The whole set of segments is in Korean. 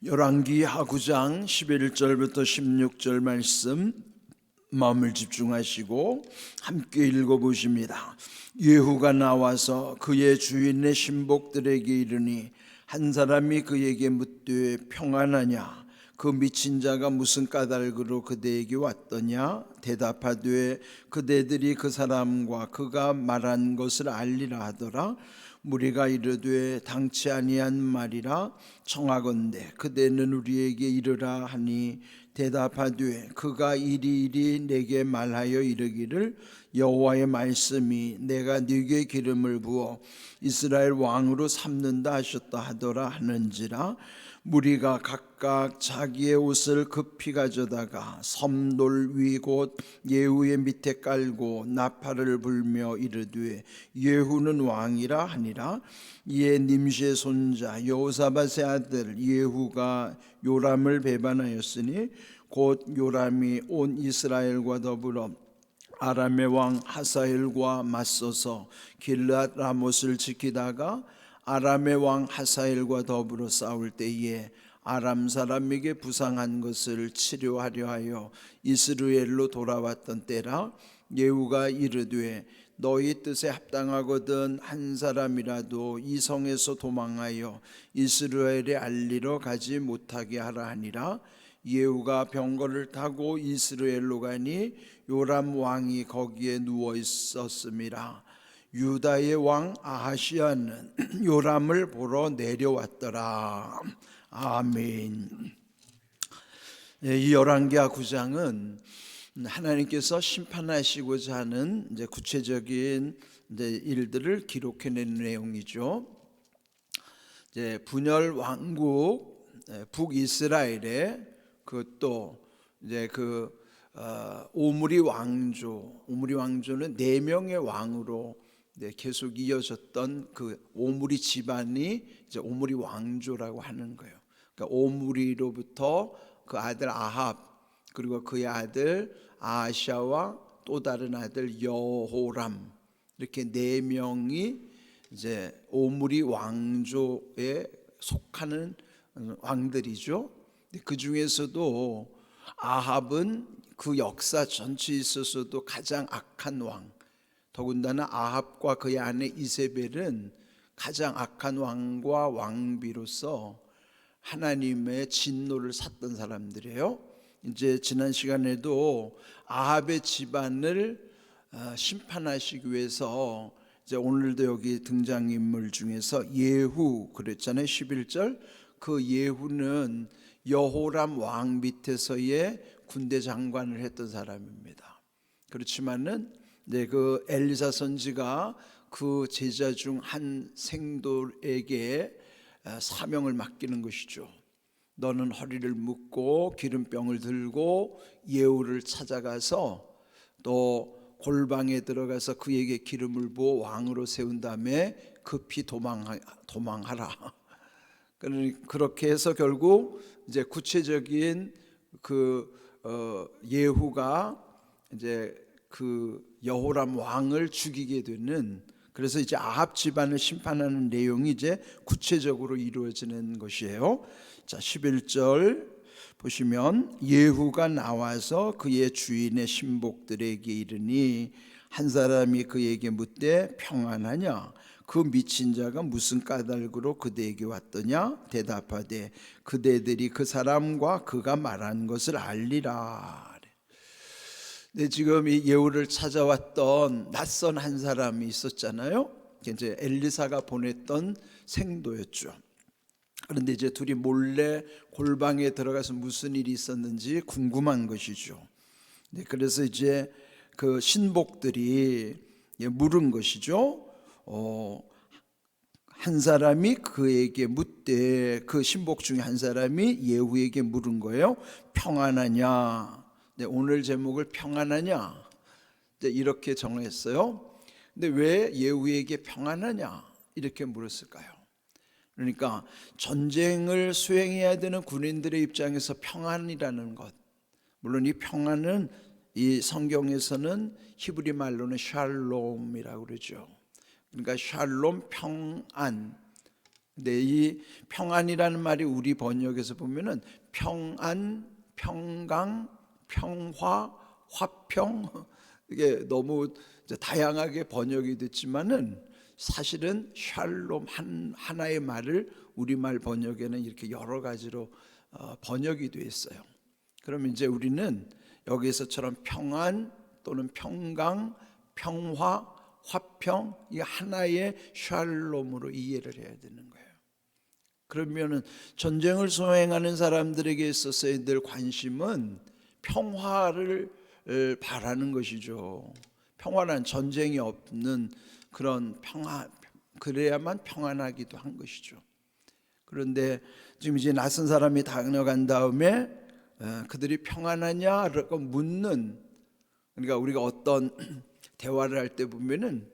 열왕기하 9장 11절부터 16절 말씀 마음을 집중하시고 함께 읽어보십니다. 예후가 나와서 그의 주인의 신복들에게 이르니 한 사람이 그에게 묻되 평안하냐? 그 미친 자가 무슨 까닭으로 그대에게 왔더냐? 대답하되 그대들이 그 사람과 그가 말한 것을 알리라 하더라. 무리가 이르되 당치 아니한 말이라 청하건대 그대는 우리에게 이르라 하니 대답하되 그가 이리이리 내게 말하여 이르기를 여호와의 말씀이 내가 네게 기름을 부어 이스라엘 왕으로 삼는다 하셨다 하더라 하는지라. 무리가 각각 자기의 옷을 급히 가져다가 섬돌 위 곧 예후의 밑에 깔고 나팔을 불며 이르되 예후는 왕이라 하니라. 이에 nim시의 손자 여호사밧의 아들 예후가 요람을 배반하였으니 곧 요람이 온 이스라엘과 더불어 아람의 왕 하사엘과 맞서서 길앗 라못을 지키다가 아람의 왕 하사엘과 더불어 싸울 때에 아람 사람에게 부상한 것을 치료하려 하여 이스라엘로 돌아왔던 때라. 예후가 이르되 너희 뜻에 합당하거든 한 사람이라도 이 성에서 도망하여 이스라엘에 알리러 가지 못하게 하라 하니라. 예후가 병거를 타고 이스라엘로 가니 요람 왕이 거기에 누워 있었음이라. 유다의 왕 아하시야는 요람을 보러 내려왔더라. 아멘. 이 열왕기하 9장은 하나님께서 심판하시고자 하는 이제 구체적인 일들을 기록해낸 내용이죠. 이제 분열 왕국 북이스라엘에 그또 이제 오므리 왕조는 4명의 왕으로 계속 이어졌던 그 오므리 집안이 이제 오므리 왕조라고 하는 거예요. 그러니까 오므리로부터 그 아들 아합 그리고 그의 아들 아하샤와 또 다른 아들 여호람 이렇게 4명이 이제 오므리 왕조에 속하는 왕들이죠. 그 중에서도 아합은 그 역사 전체에 있어서도 가장 악한 왕. 더군다나 아합과 그의 아내 이세벨은 가장 악한 왕과 왕비로서 하나님의 진노를 샀던 사람들이에요. 이제 지난 시간에도 아합의 집안을 심판하시기 위해서 이제 오늘도 여기 등장인물 중에서 예후 그랬잖아요. 11절 그 예후는 여호람 왕 밑에서의 군대 장관을 했던 사람입니다. 그렇지만은 그 엘리사 선지가 그 제자 중 한 생돌에게 사명을 맡기는 것이죠. 너는 허리를 묶고 기름병을 들고 예후를 찾아가서 또 골방에 들어가서 그에게 기름을 부어 왕으로 세운 다음에 급히 도망하라. 그렇게 해서 결국 이제 구체적인 예후가 이제 그 여호람 왕을 죽이게 되는, 그래서 이제 아합 집안을 심판하는 내용이 이제 구체적으로 이루어지는 것이에요. 자, 11절 보시면 예후가 나와서 그의 주인의 신복들에게 이르니 한 사람이 그에게 묻되 평안하냐? 그 미친 자가 무슨 까닭으로 그대에게 왔더냐? 대답하되 그대들이 그 사람과 그가 말한 것을 알리라. 네, 지금 이 예후를 찾아왔던 낯선 한 사람이 있었잖아요. 이제 엘리사가 보냈던 생도였죠. 그런데 이제 둘이 몰래 골방에 들어가서 무슨 일이 있었는지 궁금한 것이죠. 네, 그래서 이제 그 신복들이 물은 것이죠. 한 사람이 그에게 묻되 그 신복 중에 한 사람이 예후에게 물은 거예요. 평안하냐? 네, 오늘 제목을 평안하냐? 네, 이렇게 정했어요. 근데 왜 예후에게 평안하냐? 이렇게 물었을까요? 그러니까 전쟁을 수행해야 되는 군인들의 입장에서 평안이라는 것, 물론 이 평안은 이 성경에서는 히브리 말로는 샬롬이라고 그러죠. 그러니까 샬롬 평안, 근데 이 평안이라는 말이 우리 번역에서 보면은 평안, 평강, 평화, 화평, 이게 너무 이제 다양하게 번역이 됐지만은 사실은 샬롬 하나의 말을 우리말 번역에는 이렇게 여러 가지로 번역이 되어 있어요. 그러면 이제 우리는 여기서처럼 평안 또는 평강, 평화, 화평, 이 하나의 샬롬으로 이해를 해야 되는 거예요. 그러면은 전쟁을 수행하는 사람들에게 있어서의 늘 관심은 평화를 바라는 것이죠. 평화란 전쟁이 없는 그런 평화, 그래야만 평안하기도 한 것이죠. 그런데 지금 이제 낯선 사람이 다녀간 다음에 그들이 평안하냐라고 묻는, 그러니까 우리가 어떤 대화를 할 때 보면은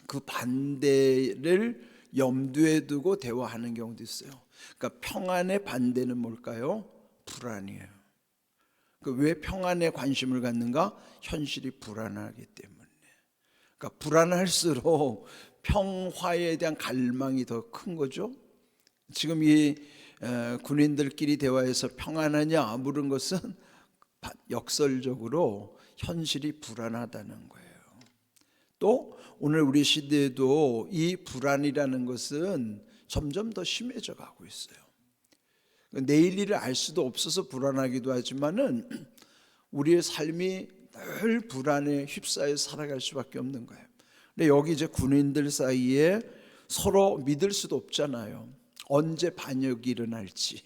그 반대를 염두에 두고 대화하는 경우도 있어요. 그러니까 평안의 반대는 뭘까요? 불안이에요. 왜 평안에 관심을 갖는가? 현실이 불안하기 때문에. 그러니까 불안할수록 평화에 대한 갈망이 더 큰 거죠. 지금 이 군인들끼리 대화해서 평안하냐 물은 것은 역설적으로 현실이 불안하다는 거예요. 또 오늘 우리 시대에도 이 불안이라는 것은 점점 더 심해져 가고 있어요. 내일 일을 알 수도 없어서 불안하기도 하지만은 우리의 삶이 늘 불안에 휩싸여 살아갈 수밖에 없는 거예요. 근데 여기 이제 군인들 사이에 서로 믿을 수도 없잖아요. 언제 반역이 일어날지.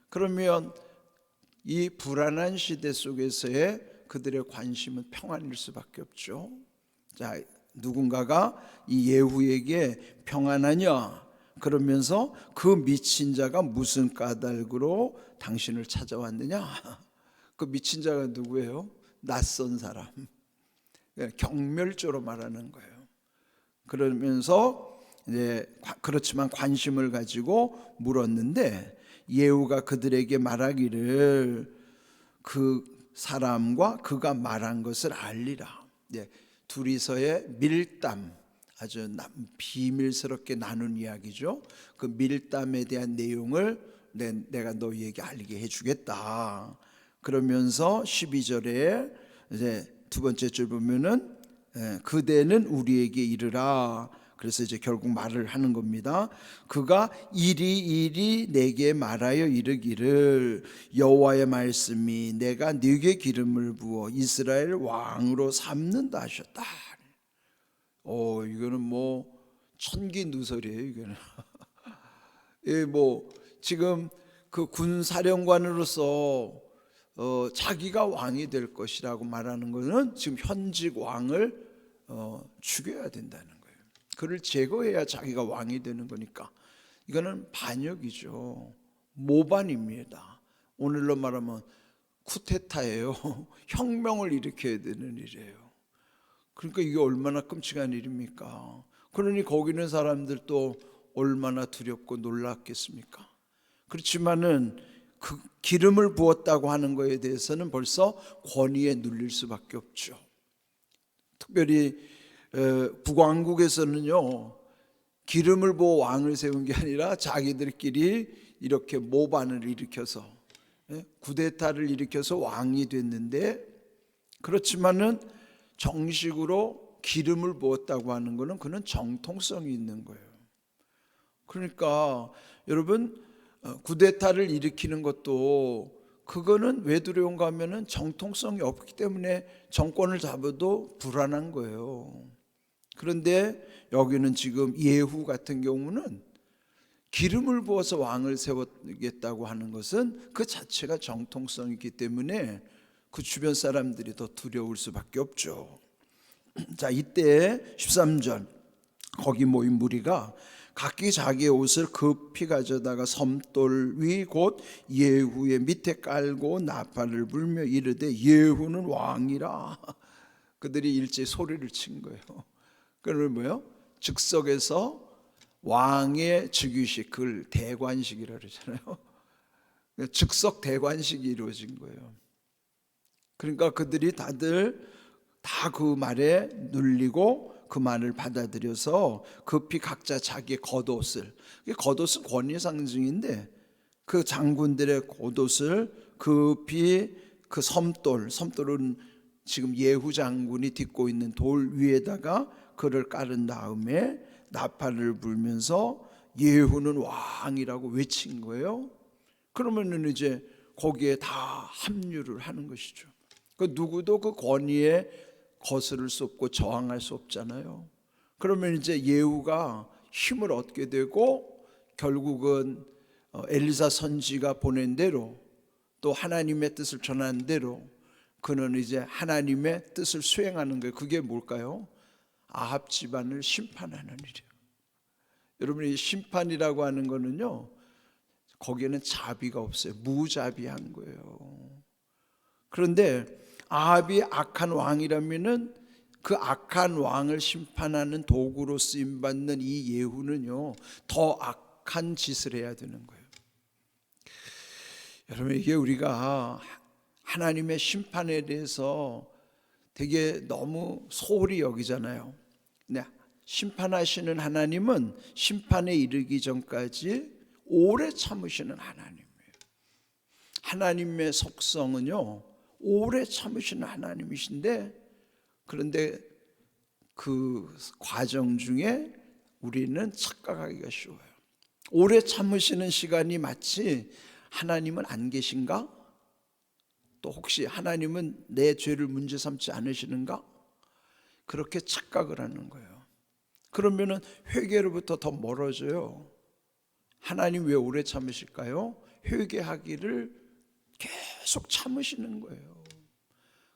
그러면 이 불안한 시대 속에서의 그들의 관심은 평안일 수밖에 없죠. 자, 누군가가 이 예후에게 평안하냐 그러면서 그 미친 자가 무슨 까닭으로 당신을 찾아왔느냐? 그 미친 자가 누구예요? 낯선 사람, 경멸조로 말하는 거예요. 그러면서 이제 그렇지만 관심을 가지고 물었는데 예후가 그들에게 말하기를 그 사람과 그가 말한 것을 알리라. 둘이서의 밀담, 아주 비밀스럽게 나눈 이야기죠. 그 밀담에 대한 내용을 내가 너희에게 알게 해주겠다. 그러면서 12절에 이제 두 번째 줄 보면은 그대는 우리에게 이르라. 그래서 이제 결국 말을 하는 겁니다. 그가 이리 내게 말하여 이르기를 여호와의 말씀이 내가 네게 기름을 부어 이스라엘 왕으로 삼는다 하셨다. 이거는 뭐 천기누설이에요. 이거는 뭐 지금 그 군사령관으로서 자기가 왕이 될 것이라고 말하는 것은 지금 현직 왕을 죽여야 된다는 거예요. 그를 제거해야 자기가 왕이 되는 거니까 이거는 반역이죠. 모반입니다. 오늘로 말하면 쿠데타예요. 혁명을 일으켜야 되는 일이에요. 그러니까 이게 얼마나 끔찍한 일입니까? 그러니 거기 있는 사람들도 얼마나 두렵고 놀랐겠습니까? 그렇지만은 그 기름을 부었다고 하는 것에 대해서는 벌써 권위에 눌릴 수밖에 없죠. 특별히 북왕국에서는요, 기름을 부어 왕을 세운 게 아니라 자기들끼리 이렇게 모반을 일으켜서 쿠데타를 일으켜서 왕이 됐는데, 그렇지만은 정식으로 기름을 부었다고 하는 것은 그는 정통성이 있는 거예요. 그러니까 여러분, 쿠데타를 일으키는 것도 그거는 왜 두려운가 하면은 정통성이 없기 때문에 정권을 잡아도 불안한 거예요. 그런데 여기는 지금 예후 같은 경우는 기름을 부어서 왕을 세우겠다고 하는 것은 그 자체가 정통성이 있기 때문에 그 주변 사람들이 더 두려울 수밖에 없죠. 자, 이때 13절 거기 모인 무리가 각기 자기의 옷을 급히 가져다가 섬돌 위 곧 예후의 밑에 깔고 나팔을 불며 이르되 예후는 왕이라. 그들이 일제히 소리를 친 거예요. 그러면 뭐예요? 즉석에서 왕의 즉위식, 그걸 대관식이라고 그러잖아요. 즉석 대관식이 이루어진 거예요. 그러니까 그들이 다들 다 그 말에 눌리고 그 말을 받아들여서 급히 각자 자기의 겉옷을, 겉옷은 권위의 상징인데 그 장군들의 겉옷을 급히 그 섬돌은 지금 예후 장군이 딛고 있는 돌 위에다가 그를 깔은 다음에 나팔을 불면서 예후는 왕이라고 외친 거예요. 그러면은 이제 거기에 다 합류를 하는 것이죠. 그 누구도 그 권위에 거스를 수 없고 저항할 수 없잖아요. 그러면 이제 예후가 힘을 얻게 되고 결국은 엘리사 선지가 보낸 대로 또 하나님의 뜻을 전한 대로 그는 이제 하나님의 뜻을 수행하는 거예요. 그게 뭘까요? 아합 집안을 심판하는 일이에요. 여러분, 이 심판이라고 하는 거는요, 거기에는 자비가 없어요. 무자비한 거예요. 그런데 아합이 악한 왕이라면은 그 악한 왕을 심판하는 도구로 쓰임 받는 이 예후는요, 더 악한 짓을 해야 되는 거예요. 여러분, 이게 우리가 하나님의 심판에 대해서 되게 너무 소홀히 여기잖아요. 네, 심판하시는 하나님은 심판에 이르기 전까지 오래 참으시는 하나님이에요. 하나님의 속성은요, 오래 참으시는 하나님이신데, 그런데 그 과정 중에 우리는 착각하기가 쉬워요. 오래 참으시는 시간이 마치 하나님은 안 계신가? 또 혹시 하나님은 내 죄를 문제 삼지 않으시는가? 그렇게 착각을 하는 거예요. 그러면은 회개로부터 더 멀어져요. 하나님 왜 오래 참으실까요? 회개하기를 계속 참으시는 거예요.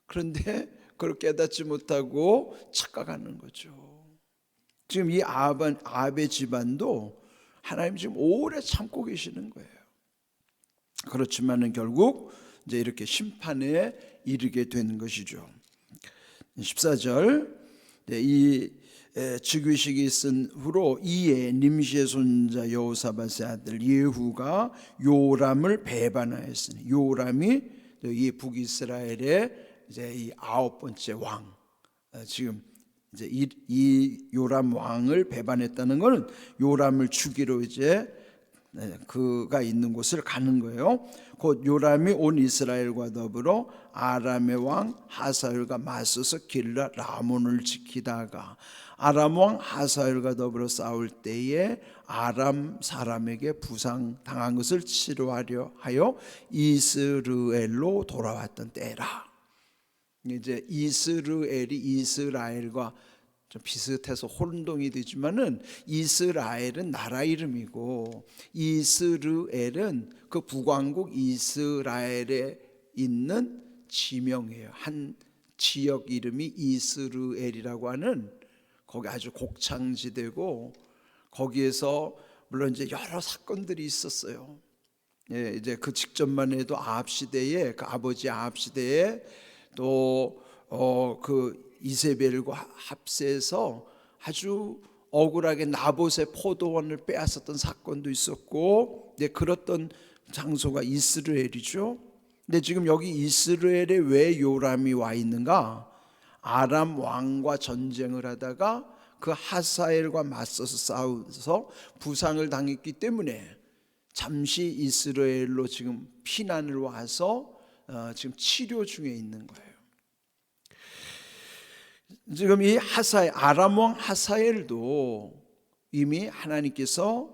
그런데 그걸 깨닫지 못하고 착각하는 거죠. 지금 이 아합의 집안도 하나님 지금 오래 참고 계시는 거예요. 그렇지만은 결국 이제 이렇게 심판에 이르게 되는 것이죠. 14절, 이 즉위식이 있은 후로 이에 nim시의 손자 여호사밧의 아들 예후가 요람을 배반하였으니, 요람이 이 북이스라엘의 이제 이 9번째 왕, 지금 이제 이 요람 왕을 배반했다는 것은 요람을 죽이러 이제 그가 있는 곳을 가는 거예요. 곧 요람이 온 이스라엘과 더불어 아람의 왕 하사엘과 맞서서 길랏 라몬을 지키다가 아람 왕 하사엘과 더불어 싸울 때에 아람 사람에게 부상당한 것을 치료하려 하여 이스르엘로 돌아왔던 때라. 이제 이스르엘이 이스라엘과 좀 비슷해서 혼동이 되지만은 이스라엘은 나라 이름이고 이스르엘은 그 북왕국 이스라엘에 있는 지명이에요. 한 지역 이름이 이스르엘이라고 하는, 거기 아주 곡창지대고 거기에서 물론 이제 여러 사건들이 있었어요. 예, 이제 그 직전만 해도 아합 시대에, 그 아버지 아합 시대에 또 그 이세벨과 합세해서 아주 억울하게 나봇의 포도원을 빼앗았던 사건도 있었고, 네, 그랬던 장소가 이스라엘이죠. 근데 지금 여기 이스라엘에 왜 요람이 와 있는가? 아람 왕과 전쟁을 하다가 그 하사엘과 맞서서 싸워서 부상을 당했기 때문에 잠시 이스라엘로 지금 피난을 와서 지금 치료 중에 있는 거예요. 지금 이 아람 왕 하사엘도 이미 하나님께서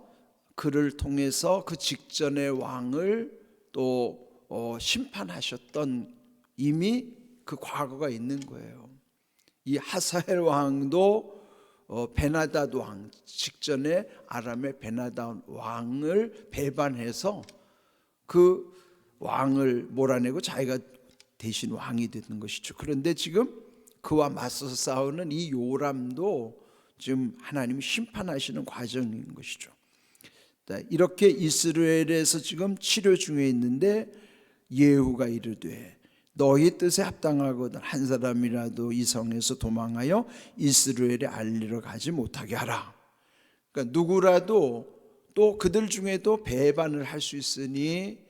그를 통해서 그 직전의 왕을 또 심판하셨던 이미 그 과거가 있는 거예요. 이 하사엘 왕도 베나닷 왕, 직전에 아람의 베나닷 왕을 배반해서 그 왕을 몰아내고 자기가 대신 왕이 되는 것이죠. 그런데 지금 그와 맞서서 싸우는 이 요람도 지금 하나님이 심판하시는 과정인 것이죠. 이렇게 이스라엘에서 지금 치료 중에 있는데 예후가 이르되 너희 뜻에 합당하거든 한 사람이라도 이 성에서 도망하여 이스라엘에 알리러 가지 못하게 하라. 그러니까 누구라도 또 그들 중에도 배반을 할 수 있으니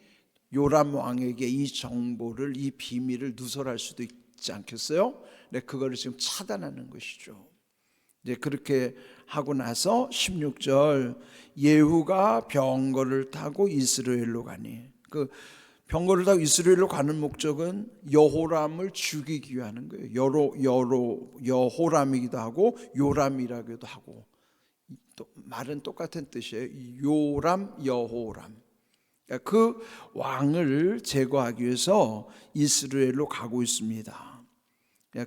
요람 왕에게 이 정보를, 이 비밀을 누설할 수도 있지 않겠어요? 네, 그거를 지금 차단하는 것이죠. 이제 그렇게 하고 나서 16절, 예후가 병거를 타고 이스라엘로 가니, 그 병거를 타고 이스라엘로 가는 목적은 여호람을 죽이기 위한 거예요. 여호람이기도 하고 요람이라기도 하고, 또 말은 똑같은 뜻이에요. 요람, 여호람. 그 왕을 제거하기 위해서 이스라엘로 가고 있습니다.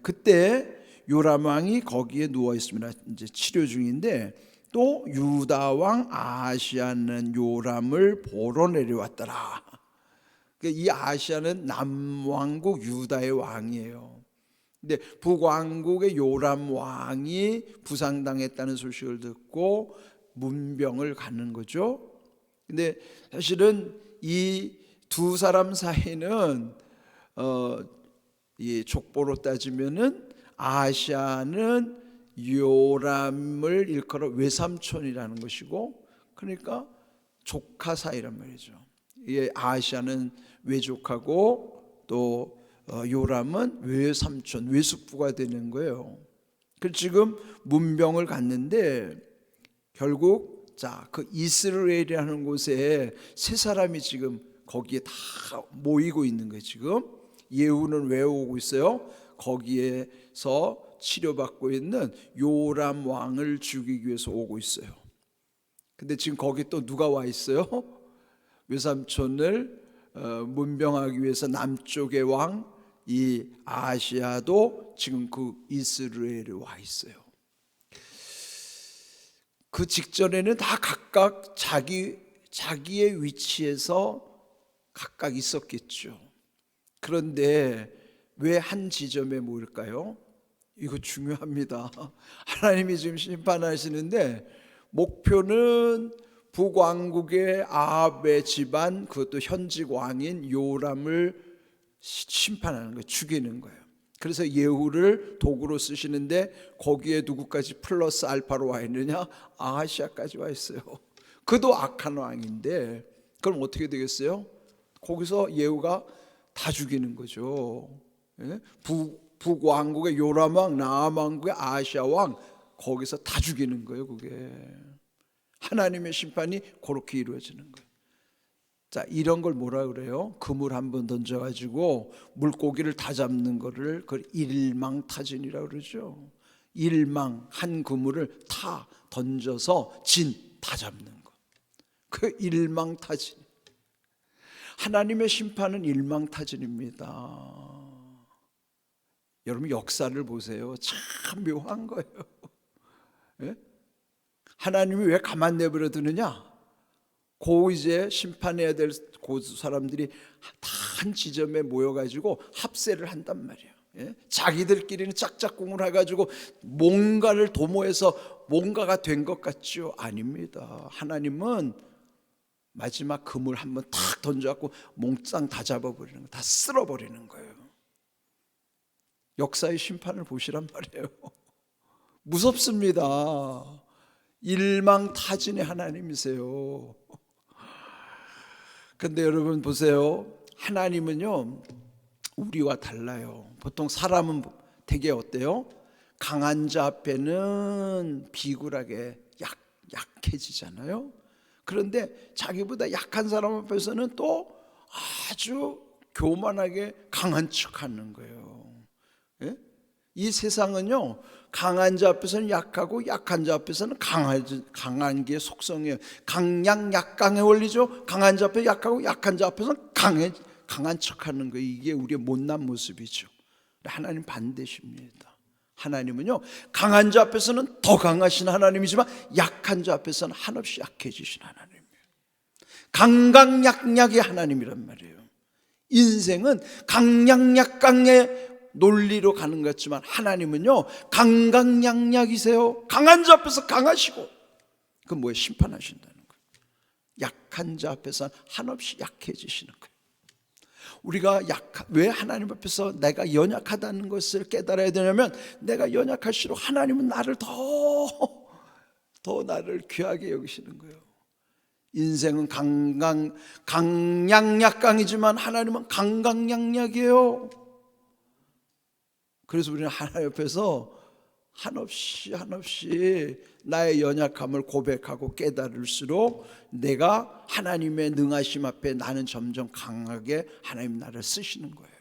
그때 요람 왕이 거기에 누워 있습니다. 이제 치료 중인데, 또 유다 왕 아하시아는 요람을 보러 내려왔더라. 이 아하시아는 남왕국 유다의 왕이에요. 근데 북왕국의 요람 왕이 부상당했다는 소식을 듣고 문병을 가는 거죠. 근데 사실은 이 두 사람 사이는 이 족보로 따지면은 아하시아는 요람을 일컬어 외삼촌이라는 것이고, 그러니까 조카 사이란 말이죠. 이 아하시아는 외조카고 또 요람은 외삼촌, 외숙부가 되는 거예요. 그래서 지금 문병을 갔는데 결국 그 이스라엘이라는 곳에 세 사람이 지금 거기에 다 모이고 있는 거예요. 지금 예후는 왜 오고 있어요? 거기에서 치료받고 있는 요람 왕을 죽이기 위해서 오고 있어요. 근데 지금 거기 또 누가 와 있어요? 외삼촌을 문병하기 위해서 남쪽의 왕 이 아하시아도 지금 그 이스라엘에 와 있어요. 그 직전에는 다 각각 자기의 위치에서 각각 있었겠죠. 그런데 왜 한 지점에 모일까요? 이거 중요합니다. 하나님이 지금 심판하시는데 목표는 북왕국의 아합의 집안, 그것도 현직 왕인 요람을 심판하는 거예요. 죽이는 거예요. 그래서 예후를 도구로 쓰시는데 거기에 누구까지 플러스 알파로 와 있느냐? 아하시아까지 와 있어요. 그도 악한 왕인데 그럼 어떻게 되겠어요? 거기서 예후가 다 죽이는 거죠. 북왕국의 요람 왕, 남왕국의 아하시아 왕, 거기서 다 죽이는 거예요. 그게 하나님의 심판이 그렇게 이루어지는 거예요. 자, 이런 걸 뭐라 그래요? 그물 한 번 던져가지고 물고기를 다 잡는 거를 그걸 일망타진이라고 그러죠. 일망, 한 그물을 다 던져서 진 다 잡는 거. 그 일망타진. 하나님의 심판은 일망타진입니다. 여러분 역사를 보세요. 참 묘한 거예요. 예? 하나님이 왜 가만 내버려 두느냐? 이제 심판해야 될 그 사람들이 다 한 지점에 모여가지고 합세를 한단 말이에요. 예? 자기들끼리는 짝짝꿍을 해가지고 뭔가를 도모해서 뭔가가 된 것 같죠? 아닙니다. 하나님은 마지막 그물 한번 탁 던져갖고 몽땅 다 잡아버리는 거예요. 다 쓸어버리는 거예요. 역사의 심판을 보시란 말이에요. 무섭습니다. 일망타진의 하나님이세요. 근데 여러분 보세요. 하나님은요 우리와 달라요. 보통 사람은 되게 어때요? 강한 자 앞에는 비굴하게 약해지잖아요. 그런데 자기보다 약한 사람 앞에서는 또 아주 교만하게 강한 척하는 거예요. 예? 이 세상은요 강한 자 앞에서는 약하고 약한 자 앞에서는 강한 게 속성이에요. 강약약강의 원리죠. 강한 자 앞에 약하고 약한 자 앞에서는 강한 척하는 거예요. 이게 우리의 못난 모습이죠. 하나님 반대십니다. 하나님은요 강한 자 앞에서는 더 강하신 하나님이지만 약한 자 앞에서는 한없이 약해지신 하나님이에요. 강강약약의 하나님이란 말이에요. 인생은 강약약강의 논리로 가는 것 같지만 하나님은요 강강약약이세요. 강한 자 앞에서 강하시고, 그건 뭐예요? 심판하신다는 거예요. 약한 자 앞에서 한없이 약해지시는 거예요. 우리가 왜 하나님 앞에서 내가 연약하다는 것을 깨달아야 되냐면, 내가 연약할수록 하나님은 나를 더 나를 귀하게 여기시는 거예요. 인생은 강약약강이지만 하나님은 강강약약이에요. 그래서 우리는 하나님 옆에서 한없이 나의 연약함을 고백하고 깨달을수록 내가 하나님의 능하심 앞에 나는 점점 강하게 하나님 나를 쓰시는 거예요.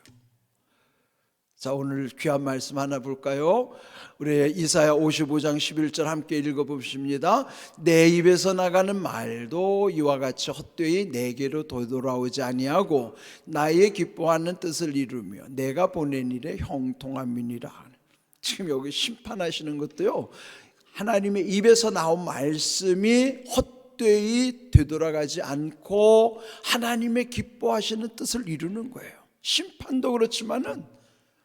자, 오늘 귀한 말씀 하나 볼까요? 우리 이사야 55장 11절 함께 읽어보십니다. 내 입에서 나가는 말도 이와 같이 헛되이 내게로 되돌아오지 아니하고 나의 기뻐하는 뜻을 이루며 내가 보낸 일에 형통함이니라. 지금 여기 심판하시는 것도요, 하나님의 입에서 나온 말씀이 헛되이 되돌아가지 않고 하나님의 기뻐하시는 뜻을 이루는 거예요. 심판도 그렇지만은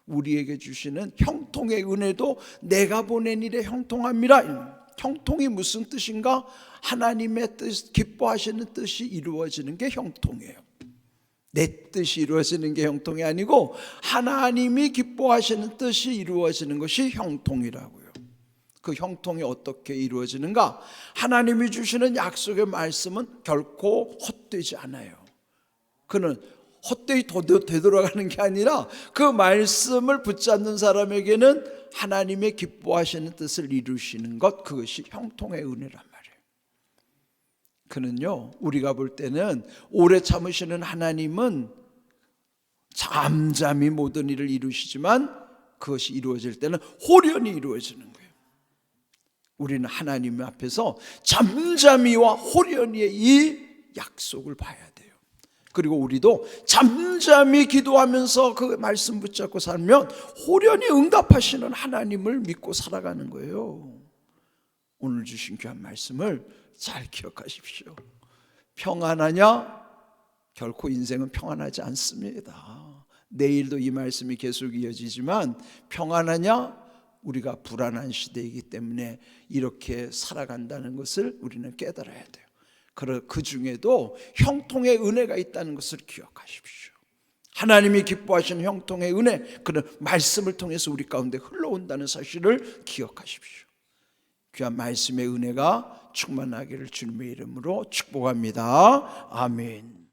우리에게 주시는 형통의 은혜도 내가 보낸 일에 형통함이라. 형통이 무슨 뜻인가? 하나님의 뜻, 기뻐하시는 뜻이 이루어지는 게 형통이에요. 내 뜻이 이루어지는 게 형통이 아니고 하나님이 기뻐하시는 뜻이 이루어지는 것이 형통이라고요. 그 형통이 어떻게 이루어지는가? 하나님이 주시는 약속의 말씀은 결코 헛되지 않아요. 그는 헛되이 되돌아가는 게 아니라 그 말씀을 붙잡는 사람에게는 하나님의 기뻐하시는 뜻을 이루시는 것, 그것이 형통의 은혜란 말이에요. 그는요, 우리가 볼 때는 오래 참으시는 하나님은 잠잠히 모든 일을 이루시지만 그것이 이루어질 때는 호련히 이루어지는 거예요. 우리는 하나님 앞에서 잠잠히와 호련히의 이 약속을 봐야 돼요. 그리고 우리도 잠잠히 기도하면서 그 말씀 붙잡고 살면 호련히 응답하시는 하나님을 믿고 살아가는 거예요. 오늘 주신 귀한 말씀을 잘 기억하십시오. 평안하냐? 결코 인생은 평안하지 않습니다. 내일도 이 말씀이 계속 이어지지만 평안하냐? 우리가 불안한 시대이기 때문에 이렇게 살아간다는 것을 우리는 깨달아야 돼요. 그 중에도 형통의 은혜가 있다는 것을 기억하십시오. 하나님이 기뻐하시는 형통의 은혜, 그런 말씀을 통해서 우리 가운데 흘러온다는 사실을 기억하십시오. 귀한 말씀의 은혜가 충만하기를 주님의 이름으로 축복합니다. 아멘.